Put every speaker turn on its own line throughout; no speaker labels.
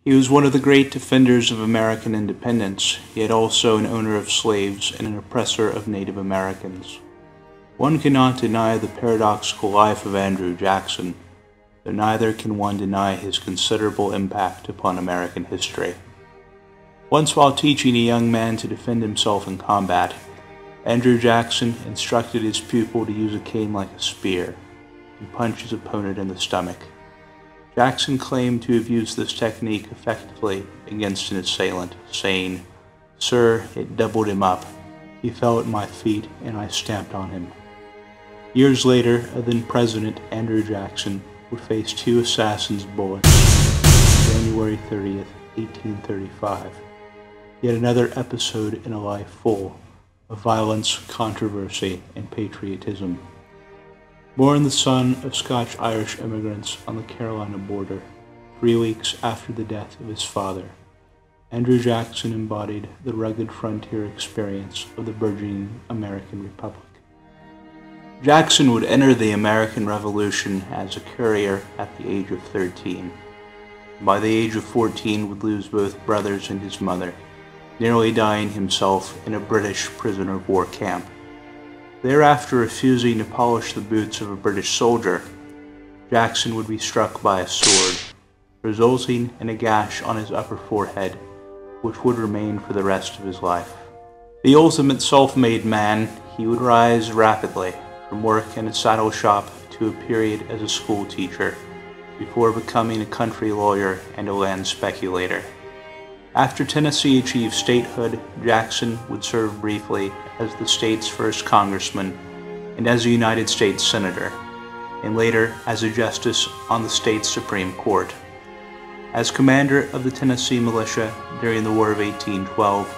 He was one of the great defenders of American independence, yet also an owner of slaves and an oppressor of Native Americans. One cannot deny the paradoxical life of Andrew Jackson, though neither can one deny his considerable impact upon American history. Once while teaching a young man to defend himself in combat, Andrew Jackson instructed his pupil to use a cane like a spear and punch his opponent in the stomach. Jackson claimed to have used this technique effectively against an assailant, saying, "Sir, it doubled him up. He fell at my feet and I stamped on him." Years later, then President Andrew Jackson would face two assassins' bullets on January 30th, 1835. Yet another episode in a life full of violence, controversy, and patriotism. Born the son of Scotch-Irish immigrants on the Carolina border, 3 weeks after the death of his father, Andrew Jackson embodied the rugged frontier experience of the burgeoning American Republic. Jackson would enter the American Revolution as a courier at the age of 13. By the age of 14 would lose both brothers and his mother, nearly dying himself in a British prisoner of war camp. Thereafter, refusing to polish the boots of a British soldier, Jackson would be struck by a sword, resulting in a gash on his upper forehead, which would remain for the rest of his life. The ultimate self-made man, he would rise rapidly from work in a saddle shop to a period as a school teacher, before becoming a country lawyer and a land speculator. After Tennessee achieved statehood, Jackson would serve briefly as the state's first congressman and as a United States senator, and later as a justice on the state's Supreme Court. As commander of the Tennessee militia during the War of 1812,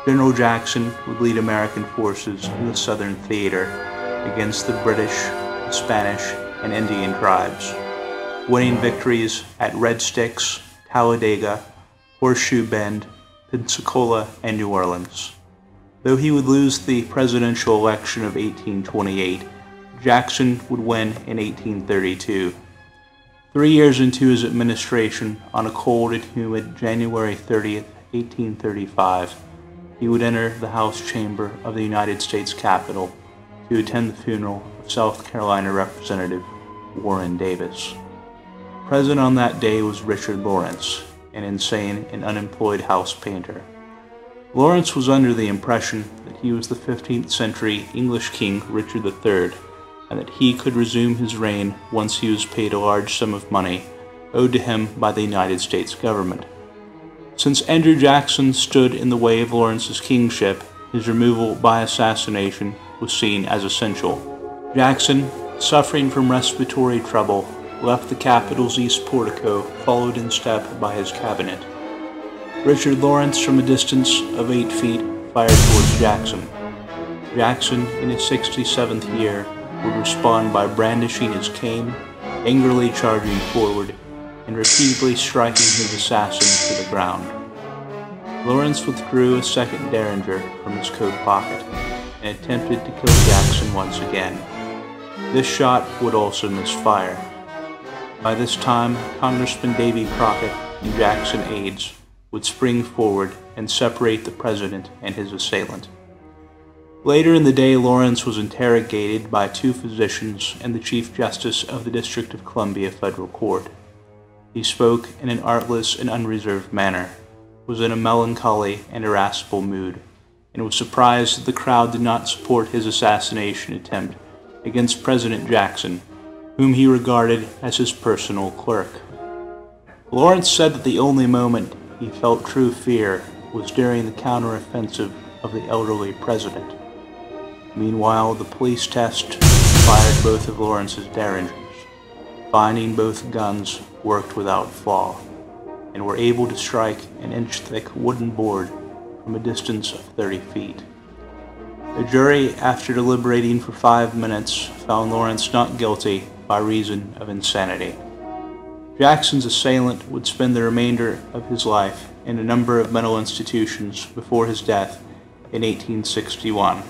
General Jackson would lead American forces in the Southern Theater against the British, the Spanish, and Indian tribes, winning victories at Red Sticks, Talladega, Horseshoe Bend, Pensacola, and New Orleans. Though he would lose the presidential election of 1828, Jackson would win in 1832. 3 years into his administration, on a cold and humid January 30th, 1835, he would enter the House chamber of the United States Capitol to attend the funeral of South Carolina Representative Warren Davis. Present on that day was Richard Lawrence, an insane and unemployed house painter. Lawrence was under the impression that he was the 15th century English King Richard III, and that he could resume his reign once he was paid a large sum of money owed to him by the United States government. Since Andrew Jackson stood in the way of Lawrence's kingship, his removal by assassination was seen as essential. Jackson, suffering from respiratory trouble, left the Capitol's east portico, followed in step by his cabinet. Richard Lawrence, from a distance of 8 feet, fired towards Jackson. Jackson, in his 67th year, would respond by brandishing his cane, angrily charging forward, and repeatedly striking his assassin to the ground. Lawrence withdrew a second derringer from his coat pocket and attempted to kill Jackson once again. This shot would also misfire. By this time, Congressman Davy Crockett and Jackson aides would spring forward and separate the president and his assailant. Later in the day, Lawrence was interrogated by 2 physicians and the Chief Justice of the District of Columbia Federal Court. He spoke in an artless and unreserved manner, was in a melancholy and irascible mood, and was surprised that the crowd did not support his assassination attempt against President Jackson, whom he regarded as his personal clerk. Lawrence said that the only moment he felt true fear was during the counteroffensive of the elderly president. Meanwhile, the police test fired both of Lawrence's derringers, finding both guns worked without flaw, and were able to strike an inch-thick wooden board from a distance of 30 feet. The jury, after deliberating for 5 minutes, found Lawrence not guilty by reason of insanity. Jackson's assailant would spend the remainder of his life in a number of mental institutions before his death in 1861.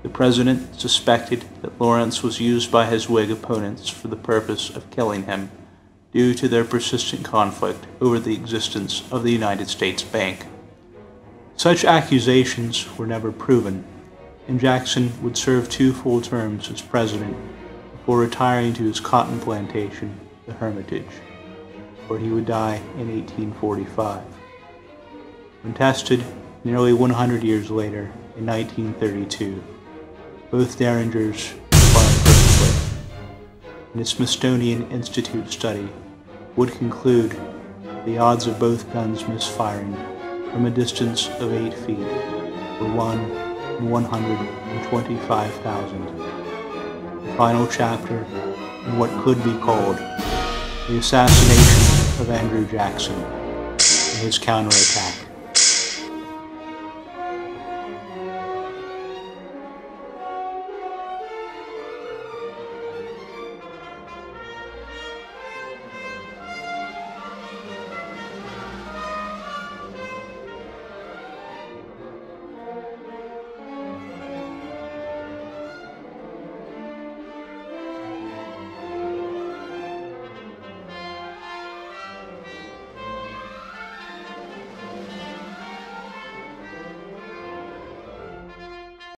The president suspected that Lawrence was used by his Whig opponents for the purpose of killing him, due to their persistent conflict over the existence of the United States Bank. Such accusations were never proven, and Jackson would serve 2 full terms as president before retiring to his cotton plantation, the Hermitage, where he would die in 1845. When tested nearly 100 years later, in 1932, both derringers fired perfectly, and a Smithsonian Institute study would conclude the odds of both guns misfiring from a distance of 8 feet were 1 in 125,000. The final chapter in what could be called the assassination of Andrew Jackson and his counterattack.